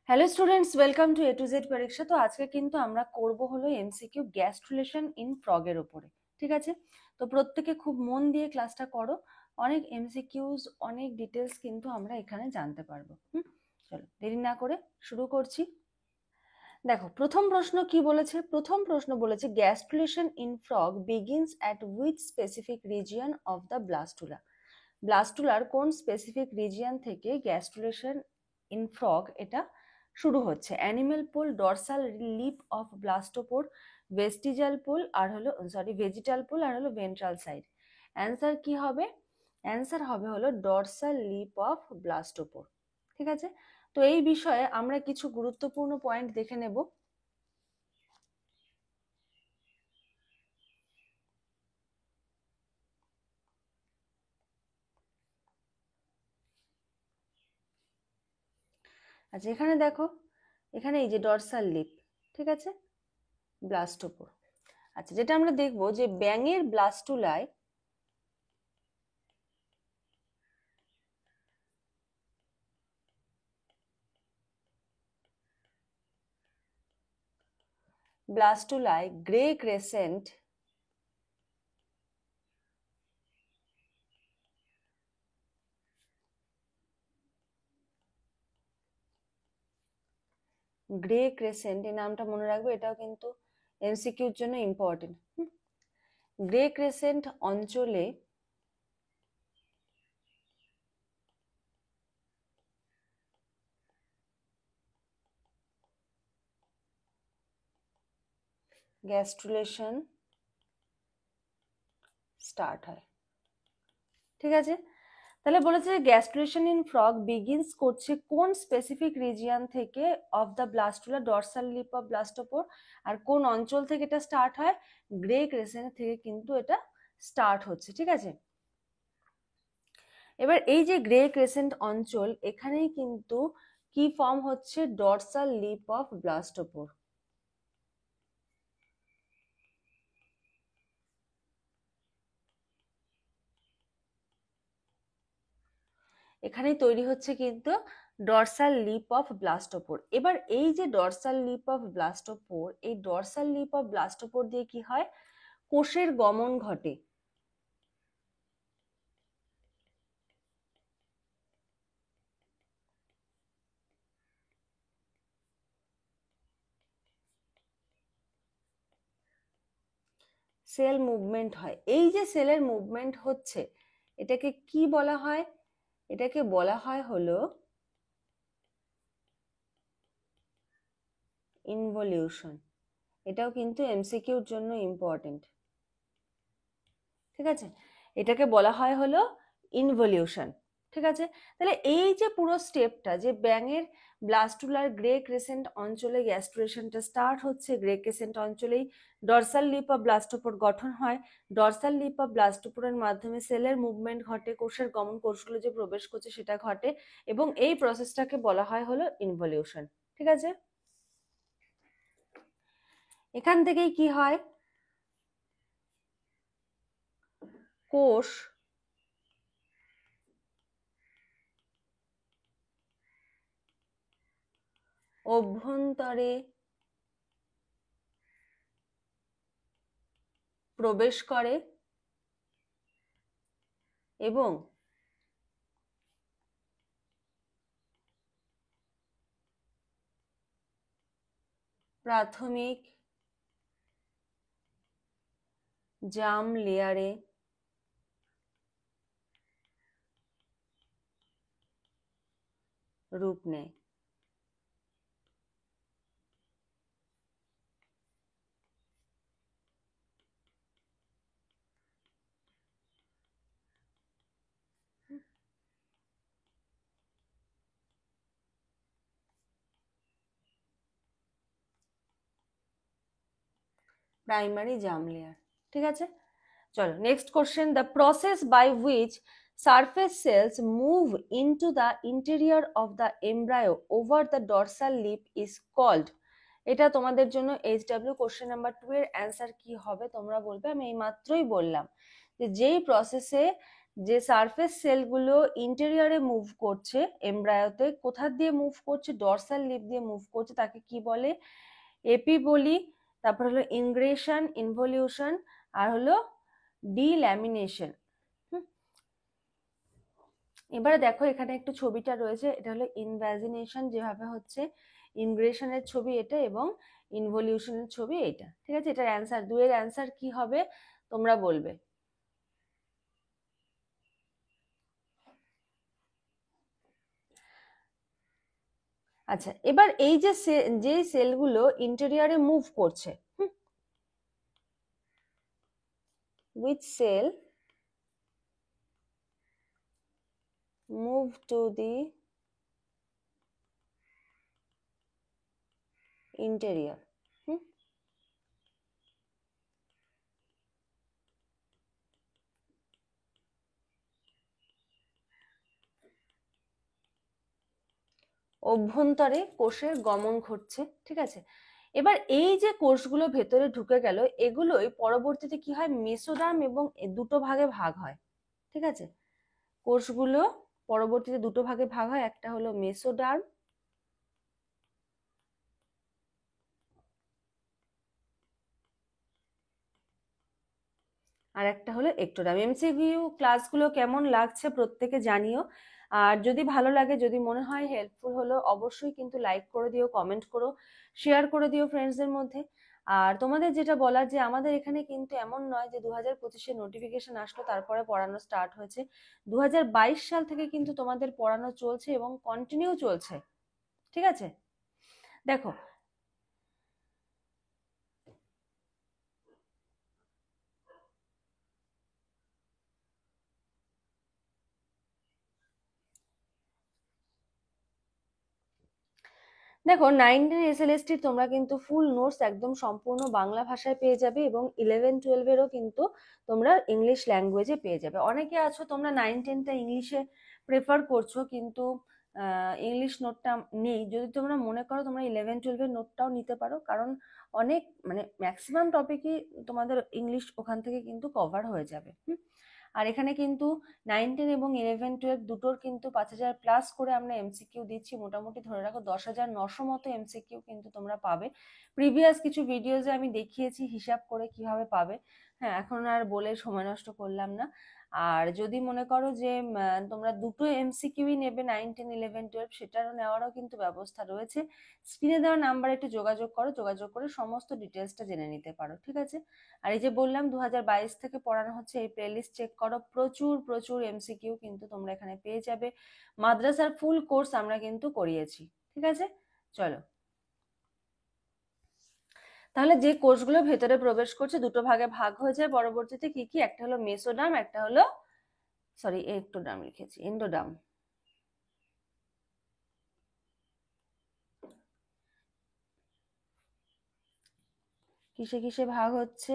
Hello students, welcome to A to Z পরীক্ষা। তো আজকে কিন্তু আমরা করব হলো এমসিকিউ গ্যাস্ট্রুলেশন ইন ফ্রগের উপরে। ঠিক আছে, তো প্রত্যেকে খুব মন দিয়ে ক্লাসটা করো। অনেক এমসিকিউজ, অনেক ডিটেলস কিন্তু আমরা এখানে জানতে পারবো। চলো দেরি না করে শুরু করছি। দেখো প্রথম প্রশ্ন কি বলেছে। প্রথম প্রশ্ন বলেছে gastrulation in frog begins at which specific region of the blastula. ব্লাস্টুলার কোন স্পেসিফিক রিজিয়ন থেকে গ্যাস্ট্রুলেশন ইন ফ্রগ এটা শুরু হচ্ছে? Animal pole, dorsal lip of blastopore, vestigial pole আর হলো ভেজিটাল পোল আর হলো ভেন্ট্রাল সাইড। অ্যান্সার কি হবে? অ্যান্সার হবে হলো ডরসাল লিপ অফ ব্লাস্টোপোর। ঠিক আছে, তো এই বিষয়ে আমরা কিছু গুরুত্বপূর্ণ পয়েন্ট দেখে নেব। আচ্ছা এখানে দেখো, এখানে এই যে ডরসাল লিপ, ঠিক আছে, ব্লাস্টোপোর। আচ্ছা যেটা আমরা দেখবো যে ব্যাঙের ব্লাস্টুলায় গ্রে ক্রেসেন্ট এই নামটা মনে রাখবে, এটাও কিন্তু এমসিকিউর জন্য ইম্পর্টেন্ট। গ্রে ক্রেসেন্ট অঞ্চলে গ্যাস্ট্রুলেশন স্টার্ট হয়। ঠিক আছে, তাহলে বলেছে গ্যাস্ট্রুলেশন ইন ফ্রগ বিগিনস করছে কোন স্পেসিফিক রিজিয়ন থেকে of the blastula, dorsal lip of blastopore. আর কোন অঞ্চল থেকে এটা স্টার্ট হয়? গ্রে ক্রেসেন্ট থেকে কিন্তু এটা স্টার্ট হচ্ছে। ঠিক আছে, এবার এই যে গ্রে ক্রেসেন্ট অঞ্চল, এখানেই কিন্তু কি ফর্ম হচ্ছে? Dorsal lip of blastopore. এখানেই তৈরি হচ্ছে কিন্তু ডরসাল লিপ অফ ব্লাস্টোপোর। এবার এই যে ডরসাল লিপ অফ ব্লাস্টোপোর, এই ডরসাল লিপ অফ ব্লাস্টোপোর দিয়ে কি হয়? কোষের গমন ঘটে। সেল মুভমেন্ট হয়। এই যে সেলের মুভমেন্ট হচ্ছে, এটাকে কি বলা হয়? এটাকে বলা হয় হলো ইনভলিউশন। এটাও কিন্তু এমসিকিউর জন্য ইম্পর্টেন্ট। ঠিক আছে, এটাকে বলা হয় হলো ইনভলিউশন। ঠিক আছে, তাহলে এই যে পুরো স্টেপটা, যে ব্যাঙের ব্লাস্টুলার গ্রে ক্রেসেন্ট অঞ্চলে গ্যাস্ট্রুলেশনটা স্টার্ট হচ্ছে, গ্রে ক্রেসেন্ট অঞ্চলেই ডরসাল লিপ অফ ব্লাস্টোপোর গঠন হয়। ডরসাল লিপ অফ ব্লাস্টোপোরের মাধ্যমে সেলের মুভমেন্ট ঘটে, কোষের গমন, কোষগুলো যে প্রবেশ করছে সেটা ঘটে, এবং এই প্রসেসটাকে বলা হয় হলো ইনভলিউশন। ঠিক আছে, এখান থেকেই কি হয়? কোষ অভ্যন্তরে প্রবেশ করে এবং প্রাথমিক জার্ম লেয়ারে রূপ নেয়। Primary germ layer. ঠিক আছে, চলো next question. The process by which surface cells move into the interior of the embryo over the dorsal lip is called. এটা তোমাদের জন্য এইচডব্লিউ কোশ্চেন নাম্বার 2 এর অ্যান্সার কি হবে তোমরা বলবে। আমি এই মাত্রই বললাম যে যেই প্রসেসে যে সারফেস সেলগুলো ইন্টেরিয়রে মুভ করছে এমব্রায়োতে, কোথা দিয়ে মুভ করছে, ডরসাল লিপ দিয়ে মুভ করছে, তাকে কি বলে? এপি বলি। তারপর হলো ইনগ্রেশন, ইনভলিউশন, আর হলো ডিল্যামিনেশন। এবারে দেখো এখানে একটু ছবিটা রয়েছে, এটা হলো ইনভ্যাজিনেশন যেভাবে হচ্ছে, ইনগ্রেশনের ছবি এটা, এবং ইনভলিউশনের ছবি এটা। ঠিক আছে, এটার অ্যান্সার, দুয়ের অ্যান্সার কি হবে তোমরা বলবে। আচ্ছা, এবার এই যে যে সেলগুলো ইন্টেরিয়রে মুভ করছে, which cell move to the interior? অভ্যন্তরে কোষের গমন ঘটছে। ঠিক আছে, এবার এই যে কোষগুলো ভেতরে ঢুকে গেল, এগুলোই পরবর্তীতে কি হয়, মেসোডার্ম এবং দুটো ভাগে ভাগ হয়। ঠিক আছে, কোষগুলো পরবর্তীতে দুটো ভাগে ভাগ হয়, একটা হলো মেসোডার্ম, আর একটা হলো এক্টোডার্ম। এমসিকিউ ক্লাসগুলো কেমন লাগছে প্রত্যেকে জানিও, আর যদি ভালো লাগে, যদি মনে হয় হেল্পফুল হলো, অবশ্যই কিন্তু লাইক করে দিও, কমেন্ট করো, শেয়ার করে দিও ফ্রেন্ডসদের মধ্যে। আর তোমাদের যেটা বলার, যে আমাদের এখানে কিন্তু এমন নয় যে 2025-এ নোটিফিকেশন আসলো তারপরে পড়ানো স্টার্ট হয়েছে, 2022 সাল থেকে কিন্তু তোমাদের পড়ানো চলছে এবং কন্টিনিউ চলছে। ঠিক আছে, দেখো দেখো 9-10 এসএলএসটি তোমরা কিন্তু ফুল নোটস একদম সম্পূর্ণ বাংলা ভাষায় পেয়ে যাবে, এবং 11-12-এরও কিন্তু তোমরা ইংলিশ ল্যাঙ্গুয়েজে পেয়ে যাবে। অনেকে আছো তোমরা 9-10টা ইংলিশে প্রেফার করছো, কিন্তু ইংলিশ নোটটা নেই। যদি তোমরা মনে করো তোমরা 11-12-এর নোটটাও নিতে পারো, কারণ অনেক মানে ম্যাক্সিমাম টপিকই তোমাদের ইংলিশ ওখান থেকে কিন্তু কভার হয়ে যাবে। আর এখানে কিন্তু 9-10 এবং 11-12 দুটোর কিন্তু 5,000 প্লাস করে আমরা এমসিকিউ দিচ্ছি, মোটামুটি ধরে রাখো 10,900 মতো এমসিকিউ কিন্তু তোমরা পাবে। প্রিভিয়াস কিছু ভিডিওজে আমি দেখিয়েছি হিসাব করে কিভাবে পাবে। হ্যাঁ, এখন আর বলে সময় নষ্ট করলাম না। আর যদি মনে করো যে তোমরা দুটো এমসিকিউই নেবে 9-10-11-12, সেটারও নেওয়ারও কিন্তু ব্যবস্থা রয়েছে। স্ক্রিনে দেওয়া নাম্বারে একটু যোগাযোগ করো, যোগাযোগ করে সমস্ত ডিটেলসটা জেনে নিতে পারো। ঠিক আছে, আর এই যে বললাম 2022 থেকে পড়ানো হচ্ছে, এই প্লেলিস্ট চেক করো, প্রচুর প্রচুর এমসিকিউ কিন্তু তোমরা এখানে পেয়ে যাবে। মাদ্রাসার ফুল কোর্স আমরা কিন্তু করিয়েছি। ঠিক আছে, চলো তাহলে যে কোষগুলো ভেতরে প্রবেশ করছে দুটো ভাগে ভাগ হয়ে যায় পরবর্তীতে, কি কি, একটা হলো মেসোডার্ম, একটা হলো, সরি এক্টোডার্ম লিখেছি, এন্ডোডার্ম। কিসে কিসে ভাগ হচ্ছে?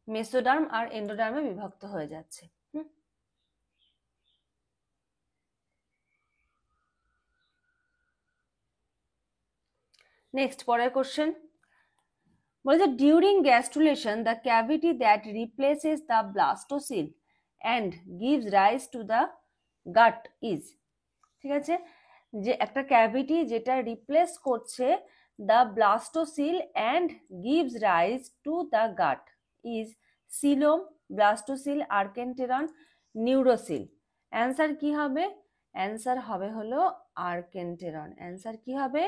মেসোডার্ম আর এন্ডোডার্মে বিভক্ত হয়ে যাচ্ছে। নেক্সট, পরের কোশ্চেন বলেছে, during gastrulation the cavity that replaces the blastocoel and gives rise to the gut is. ঠিক আছে, যে একটা ক্যাভিটি যেটা রিপ্লেস করছে the blastocoel and gives rise to the gut is coelom, blastocoel, archenteron, neurocoel. Answer কি হবে? Answer হবে হলো আর্কেন্টেরন। অ্যান্সার কি হবে?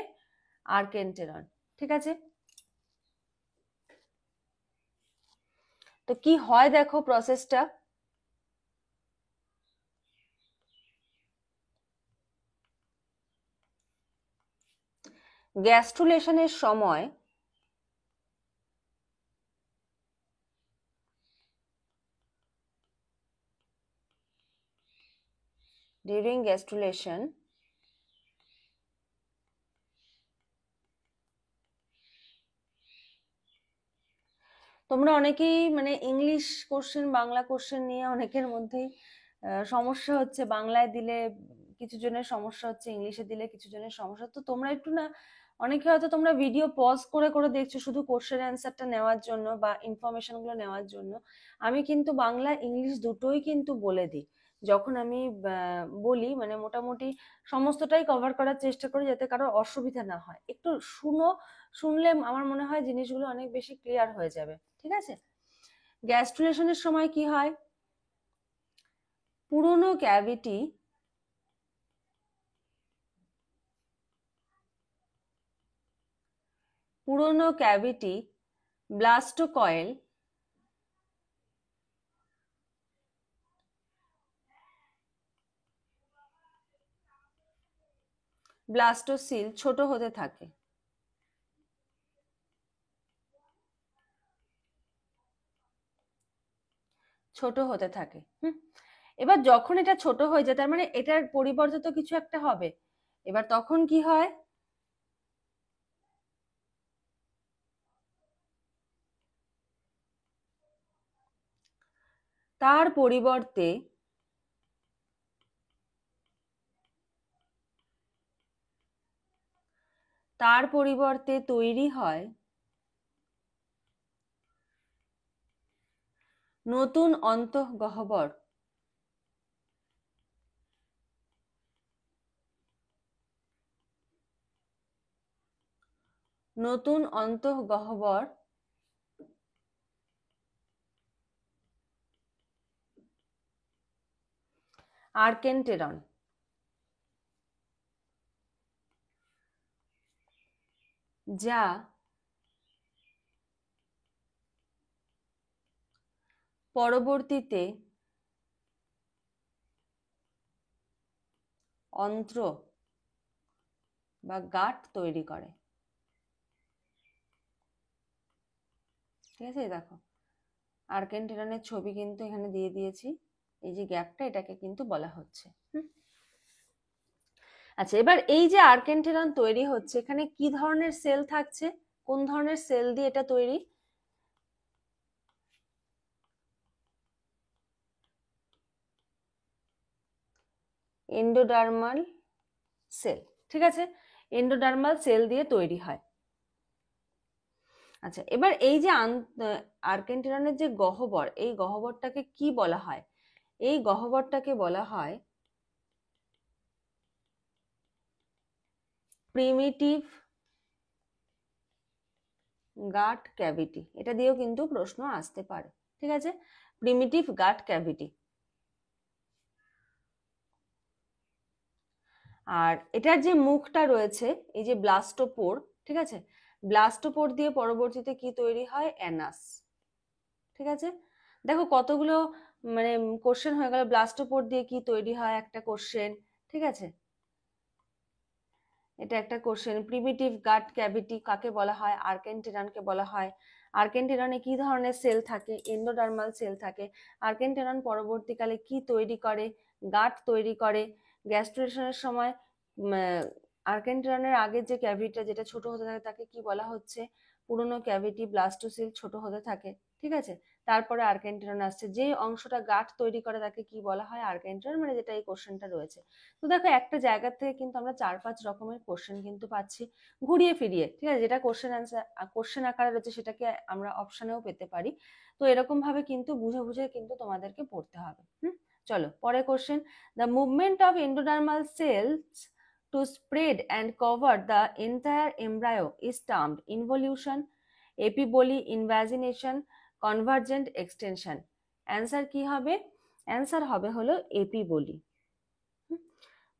আর্কেন্টেরন। ঠিক আছে, তো কি হয় দেখো প্রসেসটা। গ্যাস্ট্রুলেশনের সময় ডিউরিং গ্যাস্ট্রুলেশন তোমরা অনেকেই মানে ইংলিশ কোশ্চেন বাংলা কোশ্চেন নিয়ে অনেকের মধ্যেই সমস্যা হচ্ছে, বাংলায় দিলে কিছু জনের সমস্যা হচ্ছে ইংলিশে দিলে, কিছু জনের সমস্যা। তো তোমরা একটু না, অনেকে হয়তো তোমরা ভিডিও পজ করে করে দেখছো শুধু কোশ্চেন অ্যান্সারটা নেওয়ার জন্য বা ইনফরমেশন গুলো নেওয়ার জন্য। আমি কিন্তু বাংলা ইংলিশ দুটোই কিন্তু বলে দিই যখন আমি বলি, মানে মোটামুটি সমস্তটাই কভার করার চেষ্টা করি যাতে কারোর অসুবিধা না হয়। একটু শুনলে আমার মনে হয় জিনিসগুলো অনেক বেশি ক্লিয়ার হয়ে যাবে। ঠিক আছে? গ্যাস্ট্রুলেশনের সময় কি হয়? পুরনো ক্যাভিটি ব্লাস্টোকয়েল ব্লাস্টোসিল ছোট হতে থাকে। ছোট হতে থাকে। এবার যখন এটা ছোট হয়ে যায়, তার মানে এটার পরিবর্তে তো কিছু একটা হবে। এবার তখন কি হয়? তার পরিবর্তে তৈরি হয় নতুন অন্তঃগহ্বর। নতুন অন্তঃগহ্বর আর্কেন্টেরন। যা পরবর্তীতে অন্ত্র বা গাঁট তৈরি করে। ঠিক আছে? দেখো, আর্কেন্টেরনের ছবি কিন্তু এখানে দিয়ে দিয়েছি। এই যে গ্যাপটা, এটাকে কিন্তু বলা হচ্ছে। আচ্ছা, এবার এই যে আর্কেন্টেরন তৈরি হচ্ছে, এখানে কি ধরনের সেল থাকছে? কোন ধরনের সেল দিয়ে এটা তৈরি? Endodermal cell. ঠিক আছে? এন্ডোডার্মাল সেল দিয়ে তৈরি হয়। আচ্ছা, এবার এই যে আর্কেন্টেরনের যে গহ্বর, এই গহ্বরটাকে কি বলা হয়? এই গহ্বরটাকে বলা হয় প্রিমিটিভ গাট ক্যাভিটি। এটা দিয়েও কিন্তু প্রশ্ন আসতে পারে। ঠিক আছে? প্রিমিটিভ গাট ক্যাভিটি। আর এটার যে মুখটা রয়েছে, এই যে ব্লাস্টোপোর, ঠিক আছে, ব্লাস্টোপোর দিয়ে পরবর্তীতে কি তৈরি হয়? অ্যানাস। ঠিক আছে? দেখো কতগুলো মানে কোশ্চেন হয়ে গেল। ব্লাস্টোপোর দিয়ে কি তৈরি হয় একটা কোশ্চেন। ঠিক আছে? এটা একটা কোশ্চেন। প্রিমিটিভ গাট ক্যাভিটি কাকে বলা হয়? আর্কেন্টেরনকে বলা হয়। আর্কেন্টেরনে কি ধরনের সেল থাকে? এন্ডোডার্মাল সেল থাকে। আর্কেন্টেরন পরবর্তীকালে কি তৈরি করে? গাট তৈরি করে। গ্যাস্ট্রুলেশনের সময় আর্কেন্টেরনের আগের যে ক্যাভিটিটা যেটা ছোট হতে থাকে তাকে কি বলা হচ্ছে? পুরনো ক্যাভিটি ব্লাস্টোসিল ছোট হতে থাকে। ঠিক আছে? তারপরে আর্কেন্টেরন আসছে, যে অংশটা গাট তৈরি করে তাকে কি বলা হয়? আর্কেন্টেরন, মানে যেটা এই কোশ্চেনটা রয়েছে। তো দেখো, একটা জায়গা থেকে কিন্তু আমরা 4-5 রকমের কোশ্চেন কিন্তু পাচ্ছি ঘুরিয়ে ফিরিয়ে। ঠিক আছে? যেটা কোশ্চেন আকারে রয়েছে সেটাকে আমরা অপশনেও পেতে পারি। তো এরকম ভাবে কিন্তু বুঝে বুঝে কিন্তু তোমাদেরকে পড়তে হবে। চলো পরে question. The movement of endodermal cells to spread and cover the entire embryo is termed involution, epiboly, invagination, convergent extension. Answer কি হবে? অ্যান্সার হবে হলো এপিবোলি।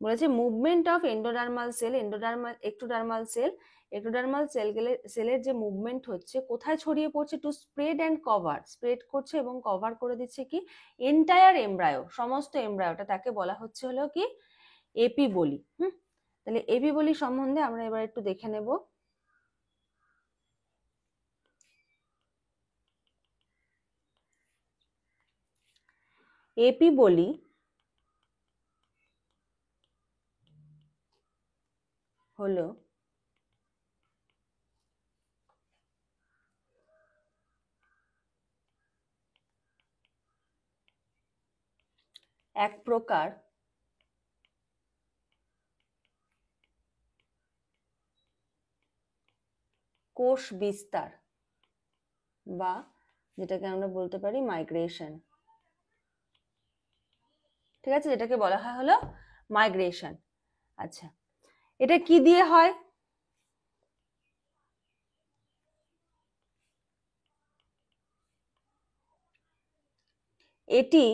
বলেছে movement of endodermal cell, ectodermal সেলের যে মুভমেন্ট হচ্ছে কোথায় ছড়িয়ে পড়ছে? To spread and cover, spread করছে এবং কভার করে দিচ্ছে কি? এন্টায়ার এমব্রায়ো, সমস্ত এমব্রায়োটা, তাকে বলা হচ্ছে হলো কি? এপিবোলি। তাহলে এপিবোলি সম্বন্ধে আমরা এবার একটু দেখে নেব। এপিবোলি হলো এক প্রকার কোষ বিস্তার বা যেটাকে আমরা বলতে পারি মাইগ্রেশন, ঠিক আছে, যেটাকে বলা হয় হলো মাইগ্রেশন। আচ্ছা, এটা কি দিয়ে হয়? এটি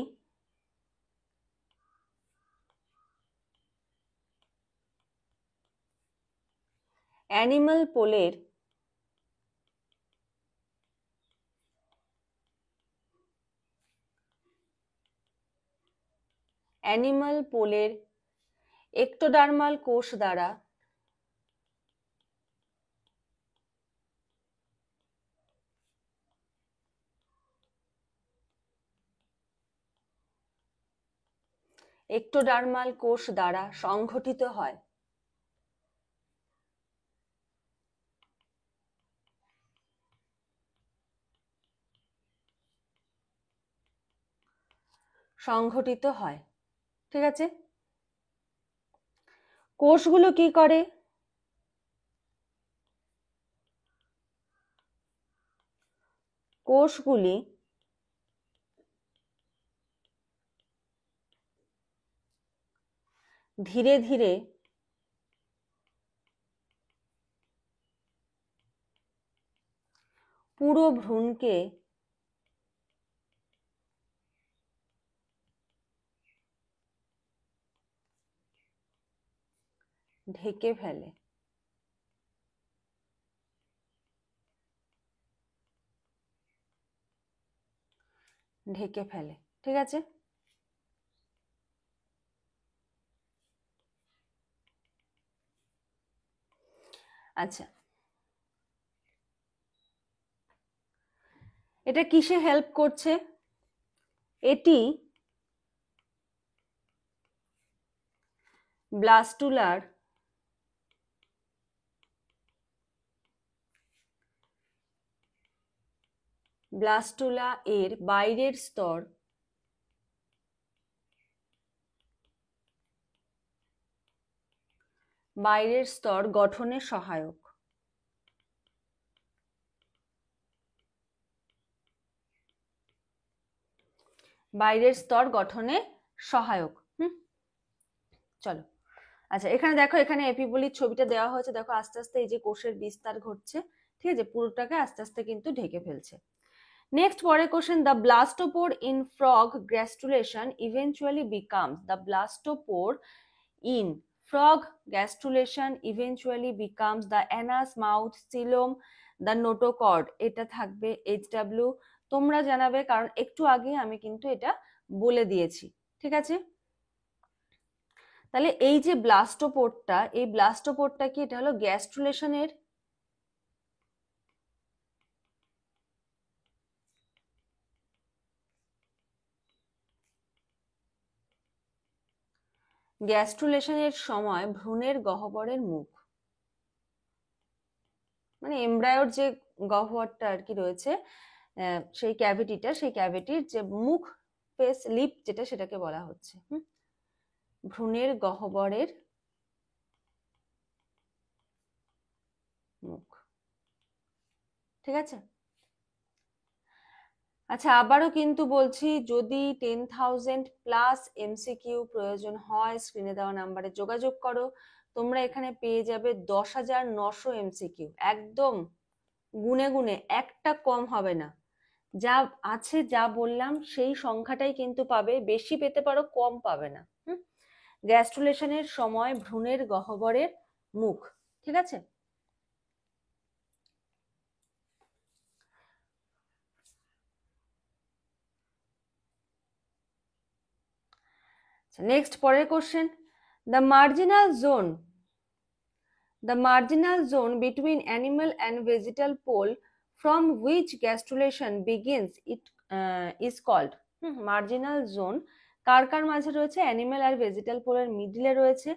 অ্যানিমাল পোলের এক্টোডার্মাল কোষ দ্বারা সংঘটিত হয়। ঠিক আছে, কোষগুলো কি করে? কোষগুলি ধীরে ধীরে পুরো ভ্রূণকে ঢেকে ফেলে। ঠিক আছে, আচ্ছা, এটা কিসে হেল্প করছে? এটি ব্লাস্টুলা এর বাইরের স্তর গঠনে সহায়ক। চলো, আচ্ছা, এখানে দেখো, এখানে এপিবোলিক ছবিটা দেওয়া হয়েছে, দেখো আস্তে আস্তে এই যে কোষের বিস্তার ঘটছে, ঠিক আছে, পুরোটাকে আস্তে আস্তে কিন্তু ঢেকে ফেলছে। নেক্সট, পরের question, the blastopore in frog gastrulation eventually becomes the Anas mouth coelom the notochord. এটা থাকবে HW, তোমরা জানাবে, কারণ একটু আগে আমি কিন্তু এটা বলে দিয়েছি, ঠিক আছে। তাহলে এই যে ব্লাস্টোপোরটা কি? এটা হলো গ্যাস্ট্রুলেশনের সময় ভ্রূণের গহ্বরের মুখ, মানে এমব্রায়োর যে গহ্বরটা আর কি রয়েছে, সেই ক্যাভিটির যে মুখ, ফেস, লিপ যেটা, সেটাকে বলা হচ্ছে ভ্রূণের গহ্বরের মুখ, ঠিক আছে। আচ্ছা, আবারও কিন্তু বলছি, যদি 10,000+ MCQ প্রয়োজন হয়, স্ক্রিনে দেওয়া নাম্বারে যোগাযোগ করো। তোমরা এখানে পেয়ে যাবে 10,900 MCQ, একদম গুনে গুনে, একটা কম হবে না। যা আছে, যা বললাম, সেই সংখ্যাটাই কিন্তু পাবে, বেশি পেতে পারো, কম পাবে না। গ্যাস্ট্রুলেশনের সময় ভ্রূণের গহ্বরের মুখ, ঠিক আছে। নেক্সট, পরের question, the marginal zone between animal and vegetal pole from which gastrulation begins is called. Marginal zone কার কার মাঝে রয়েছে? অ্যানিমাল আর ভেজিটাল পোলের মিডলে রয়েছে।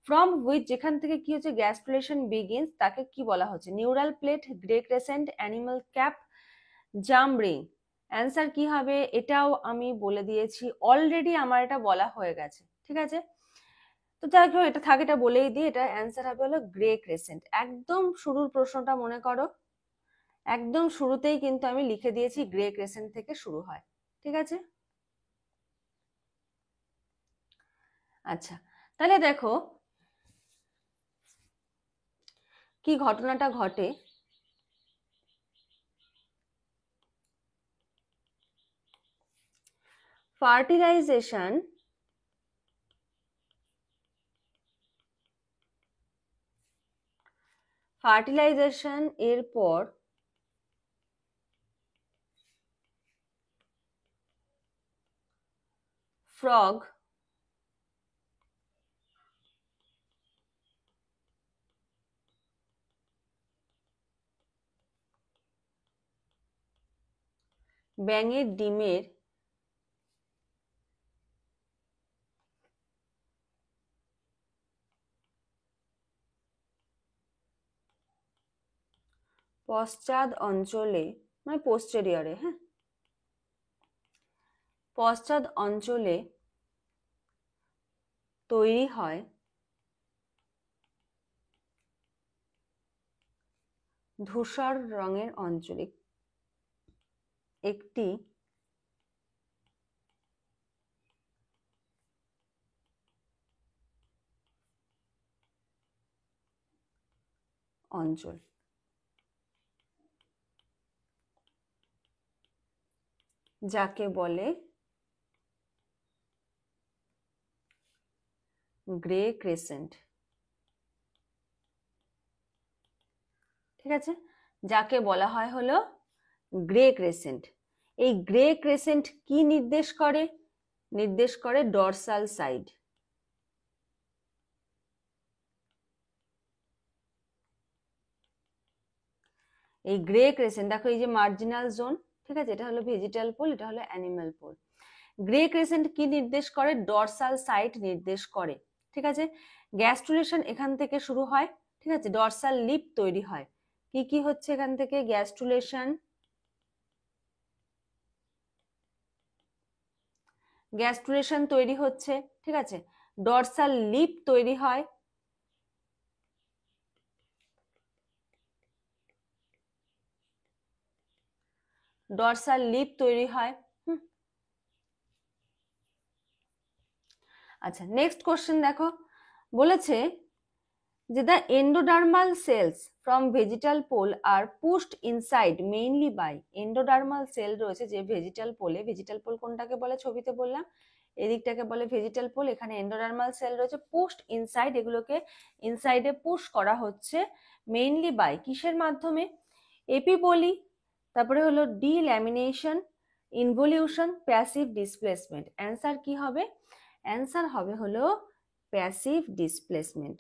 ফ্রম হুইচ, যেখান থেকে কি হচ্ছে, গ্যাস্ট্রুলেশন বিগিনস, তাকে কি বলা হচ্ছে? Neural plate, grey crescent, animal cap, germ ring. Answer কি হবে? এটাও আমি বলে দিয়েছি অলরেডি, আমার এটা বলা হয়ে গেছে, ঠিক আছে। তো দেখো, এটা থাকে, এটা বলেই দিই, এটা অ্যান্সার হবে হলো গ্রে ক্রেসেন্ট। একদম শুরুর প্রশ্নটা মনে করো, একদম শুরুতেই কিন্তু আমি লিখে দিয়েছি গ্রে ক্রেসেন্ট থেকে শুরু হয়, ঠিক আছে। আচ্ছা, তাহলে দেখো কি ঘটনাটা ঘটে। ফার্টিলাইজেশন এর পর ফ্রগ ব্যাঙের ডিমের পশ্চাৎ অঞ্চলে, মানে পোস্টেরিয়রে, হ্যাঁ, পশ্চাৎ অঞ্চলে তৈরি হয় ধূসর রঙের অঞ্চলে একটি অঞ্চল, যাকে বলে গ্রে ক্রেসেন্ট, ঠিক আছে, যাকে বলা হয় হলো গ্রে ক্রেসেন্ট। এই গ্রে ক্রেসেন্ট কি নির্দেশ করে? নির্দেশ করে ডরসাল সাইড। এই গ্রে ক্রেসেন্ট দেখো, এই যে মার্জিনাল জোন, ঠিক আছে, এটা হলো ভেজিটাল পোল, এটা হলো অ্যানিমাল পোল। গ্রে ক্রেসেন্ট কি নির্দেশ করে? ডরসাল সাইট নির্দেশ করে, ঠিক আছে। গ্যাস্ট্রুলেশন এখান থেকে শুরু হয়, ঠিক আছে, ডরসাল লিপ তৈরি হয়। কি কি হচ্ছে এখান থেকে? গ্যাস্ট্রুলেশন, গ্যাস্ট্রুলেশন তৈরি হচ্ছে, ঠিক আছে, ডরসাল লিপ তৈরি হয়, ডরসাল লিপ তৈরি হয়। আচ্ছা, নেক্সট কোশ্চেন দেখো, বলেছে যে the endodermal cells from vegetal pole are pushed inside mainly by, endodermal cell রয়েছে যে ভেজিটাল পোলে, ভেজিটাল পোল কোনটাকে বলে ছবিতে বললাম, এদিকটাকে বলে ভেজিটাল পোল, এখানে এন্ডোডার্মাল সেল রয়েছে, পুশড ইনসাইড, এগুলোকে ইনসাইডে পুশ করা হচ্ছে মেইনলি বাই, কিসের মাধ্যমে? এপিপলি, তারপরে হলো ডিল্যামিনেশন, ইনভলিউশন, প্যাসিভ ডিসপ্লেসমেন্ট। অ্যান্সার কি হবে? অ্যান্সার হবে হলো প্যাসিভ ডিসপ্লেসমেন্ট।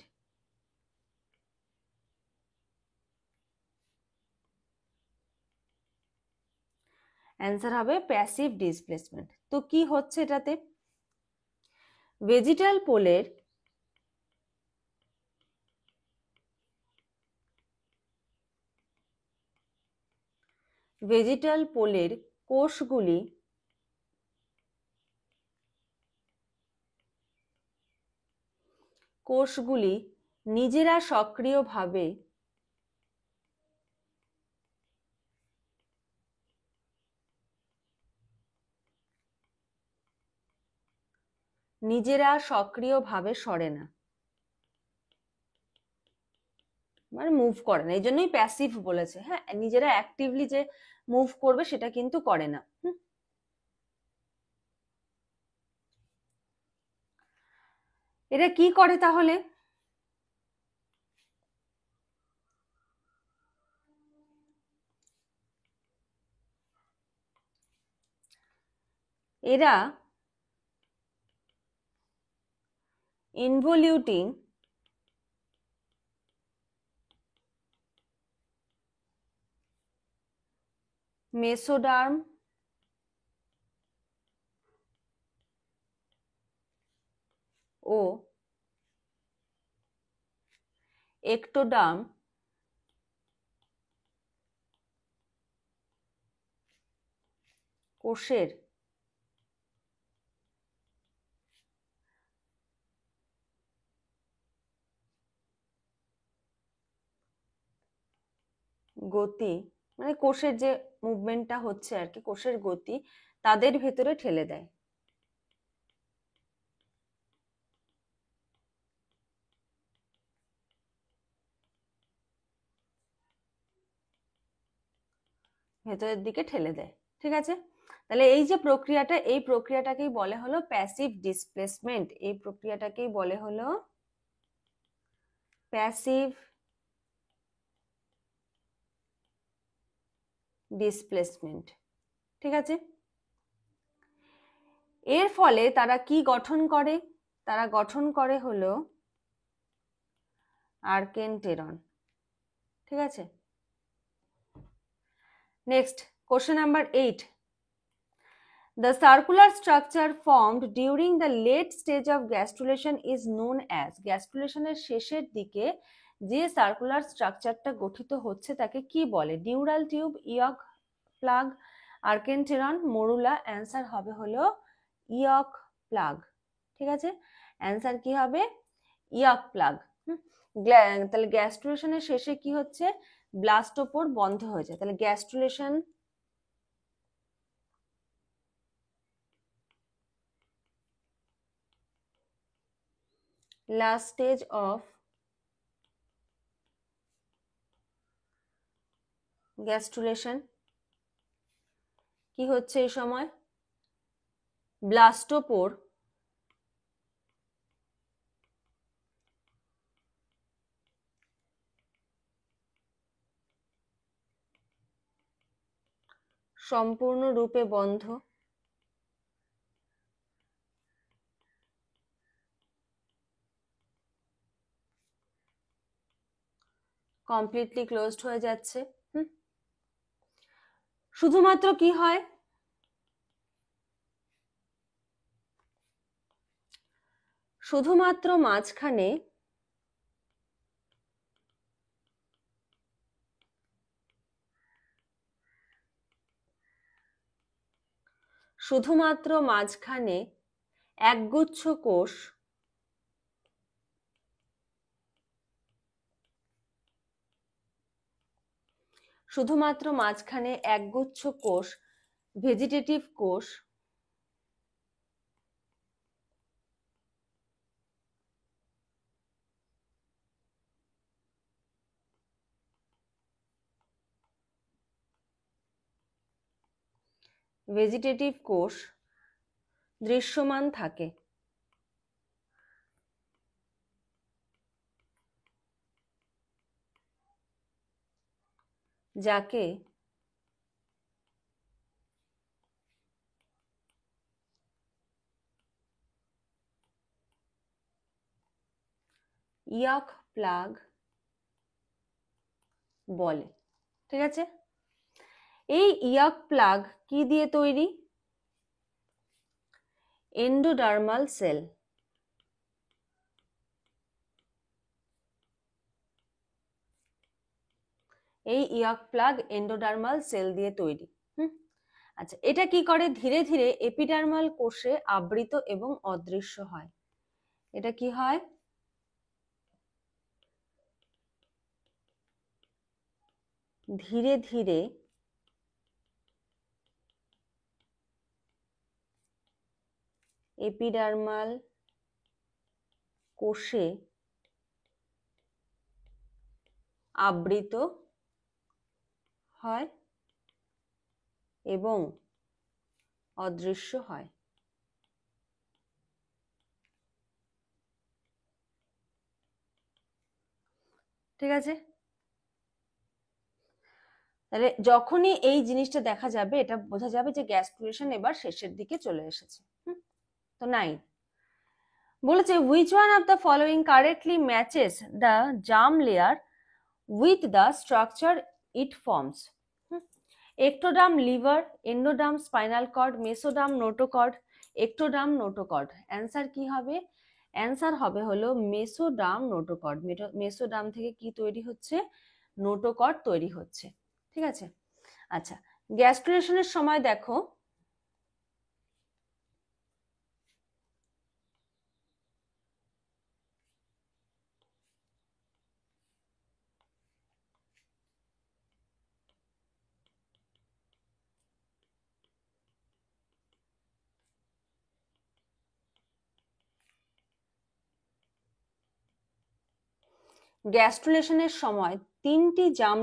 অ্যান্সার হবে প্যাসিভ ডিসপ্লেসমেন্ট। তো কি হচ্ছে এটাতে? ভেজিটাল পোলের কোষগুলি নিজেরা সক্রিয়ভাবে সরে না, মানে মুভ করে না, এই জন্যই প্যাসিভ বলেছে। হ্যাঁ, নিজেরা অ্যাক্টিভলি যে মুভ করবে সেটা কিন্তু করে না। এরা কি করে তাহলে? এরা ইনভলিউটিং মেসোডার্ম ও একটোডার্ম কোষের গতি মানে কোষের যে মুভমেন্টটা হচ্ছে আর কি, কোষের গতি তাদের ভেতরে ঠেলে দেয়। ভেতরের দিকে ঠেলে দেয়, ঠিক আছে। তাহলে এই যে প্রক্রিয়াটা, এই প্রক্রিয়াটাকেই বলে হলো প্যাসিভ ডিসপ্লেসমেন্ট, এই প্রক্রিয়াটাকেই বলে হলো প্যাসিভ ডিসপ্লেসমেন্ট, ঠিক আছে। এর ফলে তারা কি গঠন করে? তারা গঠন করে হলো আর্কেনটেরন, ঠিক আছে। Next question number 8, the circular structure formed during the late stage of gastrulation is known as, গ্যাস্ট্রুলেশনের শেষের দিকে যে সার্কুলার স্ট্রাকচারটা গঠিত হচ্ছে তাকে কি বলে? ডিউরাল টিউব, ইয়ক প্লাগ, আর্কেনটেরন, মরুলা। অ্যান্সার হবে হলো ইয়ক প্লাগ, ঠিক আছে। অ্যান্সার কি হবে? ইয়ক প্লাগ। তাহলে গ্যাস্ট্রুলেশনের শেষে কি হচ্ছে? ব্লাস্টোপোর বন্ধ হয়ে যায়। তাহলে gastrulation last stage of gastrulation কি হচ্ছে এই সময়? ব্লাস্টোপোর সম্পূর্ণরূপে বন্ধ, কমপ্লিটলি ক্লোজড হয়ে যাচ্ছে। শুধুমাত্র কি হয়? শুধুমাত্র মাঝখানে একগুচ্ছ কোষ ভেজিটেটিভ কোষ দৃশ্যমান থাকে, যাকে ইয়ক প্লাগ বলে, ঠিক আছে। এই ইয়ক প্লাগ কি দিয়ে তৈরি? Endodermal cell. এই ইয়ক প্লাগ এন্ডোডার্মাল সেল দিয়ে তৈরি। আচ্ছা, এটা কি করে? ধীরে ধীরে এপিডার্মাল কোষে আবৃত এবং অদৃশ্য হয়। এটা কি হয়? ধীরে ধীরে এপিডার্মাল কোষে আবৃত হয় এবং অদৃশ্য হয়, ঠিক আছে। তাহলে যখনই এই জিনিসটা দেখা যাবে, এটা বোঝা যাবে যে গ্যাস্ট্রুলেশন এবার শেষের দিকে চলে এসেছে। তো 9 বলেছে, which one of the following correctly matches the germ layer with the structure it forms? ectoderm liver, endoderm spinal cord, mesoderm notochord, ectoderm notochord। Answer কি হবে? অ্যান্সার হবে হলো মেসোডার্ম নোটোকর্ড। মেসোডার্ম থেকে কি তৈরি হচ্ছে? নোটোকর্ড তৈরি হচ্ছে, ঠিক আছে। আচ্ছা, গ্যাস্ট্রুলেশনের সময় দেখো গ্যাস্ট্রুলেশনের সময় 3টি জার্ম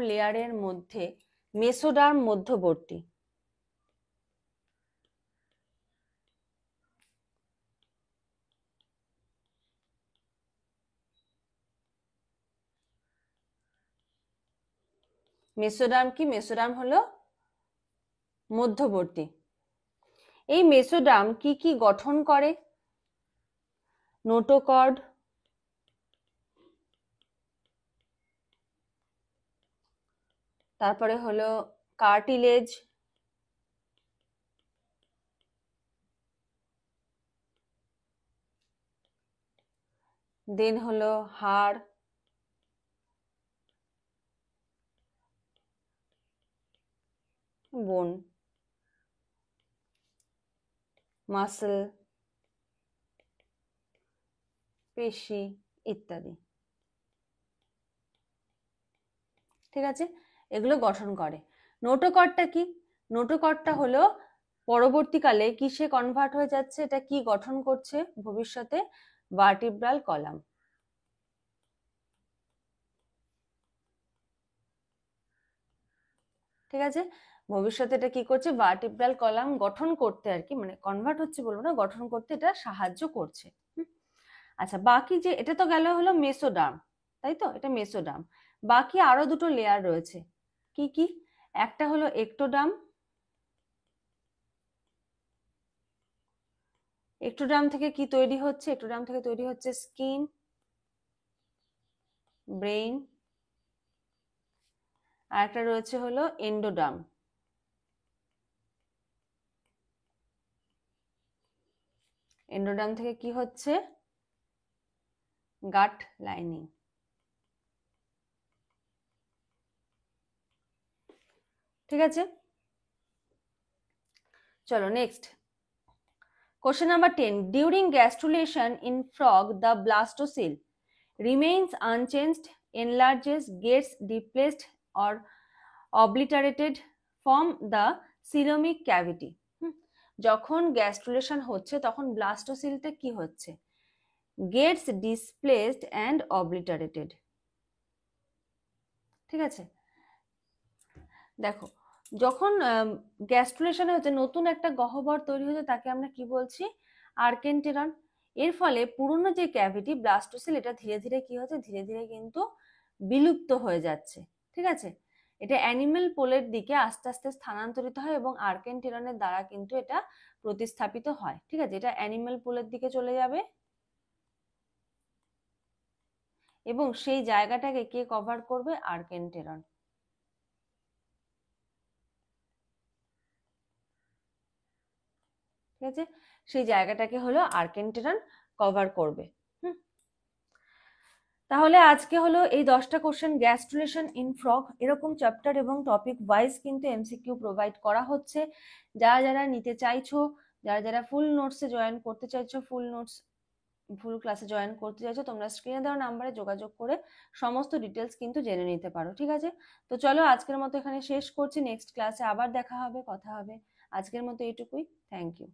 লেয়ারের মধ্যে মেসোডার্ম মধ্যবর্তী। মেসোডার্ম কি? মেসোডার্ম হলো মধ্যবর্তী। এই মেসোডার্ম কি কি গঠন করে? নোটোকর্ড, তারপরে হলো কার্টিলেজ, দেন হলো হাড়, বোন, মাসল, পেশি ইত্যাদি। ঠিক আছে, এগুলো গঠন করে। নোটোকর্ডটা কি? নোটোকর্ডটা হলো পরবর্তীকালে কিসে কনভার্ট হয়ে যাচ্ছে, এটা কি গঠন করছে ভবিষ্যতে? Vertebral column. ঠিক আছে, ভবিষ্যতে এটা কি করছে? ভার্টিব্রাল কলাম গঠন করতে আর কি, মানে কনভার্ট হচ্ছে বলবো না, গঠন করতে এটা সাহায্য করছে। আচ্ছা, বাকি যে এটা তো গেল হলো মেসোডার্ম, তাই তো? এটা মেসোডার্ম। বাকি আরো দুটো লেয়ার রয়েছে, কি কি? একটা হলো একটোডার্ম। একটোডার্ম থেকে কি তৈরি হচ্ছে? একটোডার্ম থেকে তৈরি হচ্ছে স্কিন, ব্রেইন। আর একটা রয়েছে হলো এন্ডোডার্ম। এন্ডোডার্ম থেকে কি হচ্ছে? গাট লাইনিং। ঠিক আছে, চলো next question number 10। During gastrulation in frog the blastocoel remains unchanged, enlarges, gets displaced or obliterated from the coelomic cavity. যখন গ্যাস্ট্রুলেশন হচ্ছে তখন ব্লাস্টোসিলটা কি হচ্ছে? Gets displaced and obliterated. ঠিক আছে, দেখো যখন গ্যাস্ট্রুলেশনে হচ্ছে নতুন একটা গহ্বর তৈরি হচ্ছে, তাকে আমরা কি বলছি? আর্কেন্টেরন। এর ফলে পুরনো যে ক্যাভিটি ব্লাস্টোসিল, এটা ধীরে ধীরে কি হচ্ছে? ধীরে ধীরে কিন্তু বিলুপ্ত হয়ে যাচ্ছে। ঠিক আছে, এটা অ্যানিমেল পোলের দিকে আস্তে আস্তে স্থানান্তরিত হয় এবং আর্কেন্টেরনের দ্বারা কিন্তু এটা প্রতিস্থাপিত হয়। ঠিক আছে, এটা অ্যানিমেল পোলের দিকে চলে যাবে এবং সেই জায়গাটাকে কে কভার করবে? আর্কেন্টেরন। ঠিক আছে, সেই জায়গাটাকে হলো আর্কেন্টেরন কভার করবে। তাহলে আজকে হলো এই 10টা কোশ্চেন গ্যাস্ট্রুলেশন ইন ফ্রগ, এরকম চ্যাপ্টার এবং টপিক ওয়াইজ কিন্তু এমসিকিউ প্রোভাইড করা হচ্ছে। যারা যারা নিতে চাইছো, যারা যারা ফুল নোটসে জয়েন করতে চাইছো, ফুল ক্লাসে জয়েন করতে চাইছো, তোমরা স্ক্রিনে দেওয়া নাম্বারে যোগাযোগ করে সমস্ত ডিটেলস কিন্তু জেনে নিতে পারো। ঠিক আছে, তো চলো আজকের মতো এখানে শেষ করছি। নেক্সট ক্লাসে আবার দেখা হবে, কথা হবে। আজকের মতো এইটুকুই। Thank you.